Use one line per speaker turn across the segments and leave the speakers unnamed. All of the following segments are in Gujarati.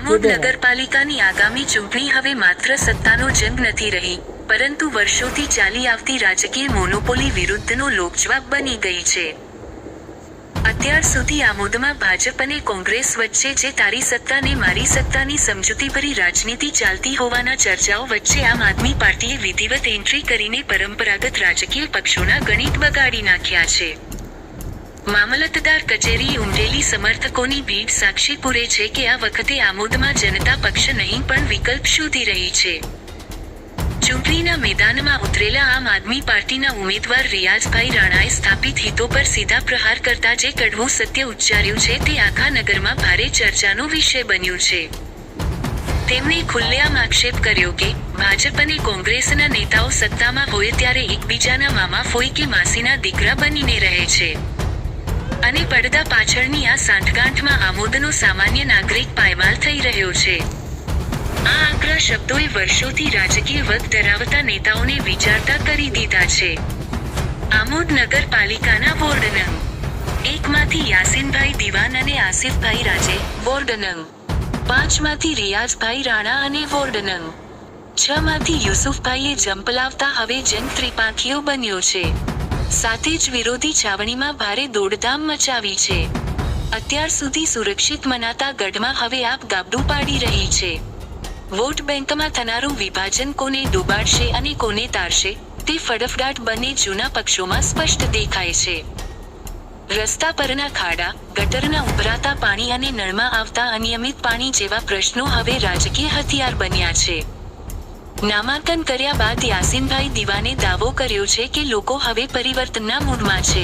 આમોદ નગરપાલિકાની આગામી ચૂંટણી હવે માત્ર સત્તાનો જંગ નથી રહી, પરંતુ વર્ષોથી ચાલી આવતી રાજકીય મોનોપોલી વિરુદ્ધનો લોકજવાબ બની ગઈ છે. અત્યાર સુધી આમોદમાં ભાજપ અને કોંગ્રેસ વચ્ચે જે તારી સત્તા ને મારી સત્તાની સમજૂતીભરી રાજનીતિ ચાલતી હોવાના ચર્ચાઓ વચ્ચે આમ આદમી પાર્ટીએ વિધિવત એન્ટ્રી કરીને પરંપરાગત રાજકીય પક્ષોના ગણિત બગાડી નાખ્યા છે. મામલતદાર કચેરી ઉમરેલી સમર્થકોની ભીડ સાક્ષી પૂરે છે કે આ વખતે આમોદમાં જનતા પક્ષ નહીં પણ વિકલ્પ શોધી રહી છે. ચૂંટણીના મેદાનમાં ઉતરેલા આમ આદમી પાર્ટીના ઉમેદવાર રિયાઝભાઈ રાણાએ સ્થાપિત હિતો પર સીધા પ્રહાર કરતા જે કડવું સત્ય ઉચ્ચાર્યું છે તે આખા નગરમાં ભારે ચર્ચાનો વિષય બન્યું છે. તેમણે ખુલ્લેઆમ આક્ષેપ કર્યો કે ભાજપ અને કોંગ્રેસના નેતાઓ સત્તામાં હોય ત્યારે એકબીજાના મામા ફોઈ કે માસીના દીકરા બનીને રહે છે, અને પડદા પાછળની આ સાંઠગાંઠમાં આમોદનો સામાન્ય નાગરિક પાયમાલ થઈ રહ્યો છે. આ આકરા શબ્દોએ વર્ષોથી રાજકીય વગ ધરાવતા નેતાઓને વિચારતા કરી દીધા છે. આમોદ નગરપાલિકાના વોર્ડ નં. 1 માંથી યાસીનભાઈ દિવાન અને આસિફભાઈ રાજે, વોર્ડ નં. 5 માંથી રિયાઝભાઈ રાણા અને વોર્ડ નં. 6 માંથી યુસુફભાઈએ જંપલાવતા હવે જંગ ત્રિપાંખીયો બન્યો છે. સાથે જ વિરોધી છાવણીમાં ભારે દોડધામ મચાવી છે. અત્યાર સુધી સુરક્ષિત મનાતા ગઢમાં હવે આપ ગાબડું પાડી રહી છે. વોટ બેંકમાં થનારું વિભાજન કોને ડૂબાડશે અને કોને તારશે તે ફડફડાટ બંને જૂના પક્ષોમાં સ્પષ્ટ દેખાય છે. રસ્તા પરના ખાડા, ગટરના ઉભરાતા પાણી અને નળમાં આવતા અનિયમિત પાણી જેવા પ્રશ્નો હવે રાજકીય હથિયાર બન્યા છે. નામાંકન કર્યા બાદ યાસીનભાઈ દિવાને દાવો કર્યો છે કે લોકો હવે પરિવર્તનના મૂડમાં છે.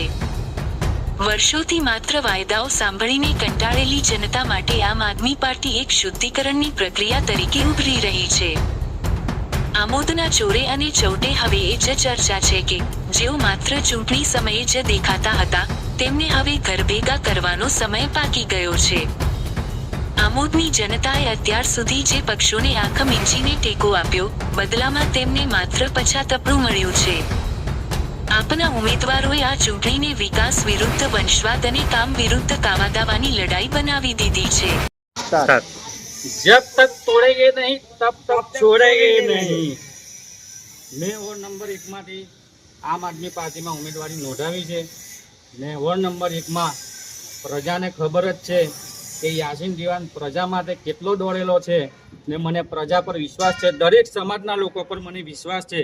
વર્ષોથી માત્ર વાયદાઓ સાંભળીને કંટાળેલી જનતા માટે આમ આદમી પાર્ટી એક શુદ્ધિકરણની પ્રક્રિયા તરીકે ઉભરી રહી છે. આમોદના ચોરે અને ચૌટે હવે એ જ ચર્ચા છે કે જેઓ માત્ર ચૂંટણી સમયે જ દેખાતા હતા તેમને હવે ઘર ભેગા કરવાનો સમય પાકી ગયો છે. આમોદની જનતાએ અત્યાર સુધી જે પક્ષોને આંખ મીંચીને ટેકો આપ્યો, બદલામાં તેમને માત્ર પછાતપણું મળ્યું છે. આપના ઉમેદવારોએ આ ચૂંટણીને વિકાસ વિરુદ્ધ વંશવાદ અને કામ વિરુદ્ધ કાવાદાવાની લડાઈ બનાવી દીધી છે.
जब तक तोड़ेंगे नहीं तब तक छोड़ेंगे नहीं. મેં વોર્ડ નંબર 1 માંથી આમ આદમી પાર્ટીમાં ઉમેદવારી નોંધાવી છે ને વોર્ડ નંબર 1 માં પ્રજાને ખબર જ છે કે યાસીન દિવાન પ્રજા માટે કેટલો દોડેલો છે ને મને પ્રજા પર વિશ્વાસ છે. દરેક સમાજના લોકો પર મને વિશ્વાસ છે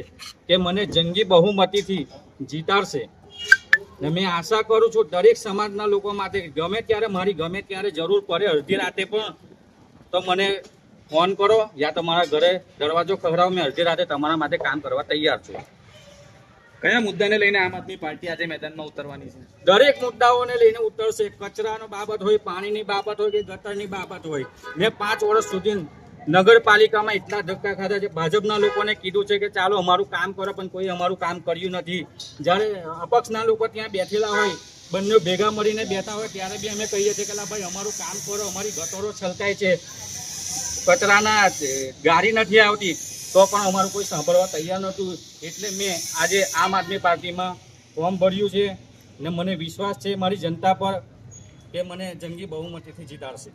કે મને જંગી બહુમતીથી જીતાડશે ને મેં આશા કરું છું દરેક સમાજના લોકો માટે ગમે ત્યારે જરૂર પડે અડધી રાતે પણ તો મને ફોન કરો યા તમારા ઘરે દરવાજો ખખડાવો. મેં અડધી રાતે તમારા માટે કામ કરવા તૈયાર છું.
કયા મુદ્દાને લઈને આમ આદમી પાર્ટી આજે મેદાનમાં ઉતરવાની છે?
દરેક મુદ્દાઓને લઈને ઉતરશે. કચરાનો બાબત હોય, પાણીની બાબત હોય કે ગટરની બાબત હોય. મેં 5 વર્ષ સુધી નગરપાલિકામાં એટલા ધક્કા ખાધા છે. ભાજપના લોકોને કીધું છે કે ચાલો અમારું કામ કરો, પણ કોઈ અમારું કામ કર્યું નથી. જ્યારે અપક્ષના લોકો ત્યાં બેઠેલા હોય, બંને ભેગા મળીને બેઠા હોય ત્યારે બી અમે કહીએ છીએ કે ભાઈ અમારું કામ કરો, અમારી ગટરો છલકાય છે, કચરાના ગાડી નથી આવતી, તો પણ અમારું કોઈ સાંભળવા તૈયાર નહોતું. એટલે મેં આજે આમ આદમી પાર્ટીમાં ફોર્મ ભર્યું છે ને મને વિશ્વાસ છે મારી જનતા પર કે મને જંગી બહુમતીથી જીતાડશે.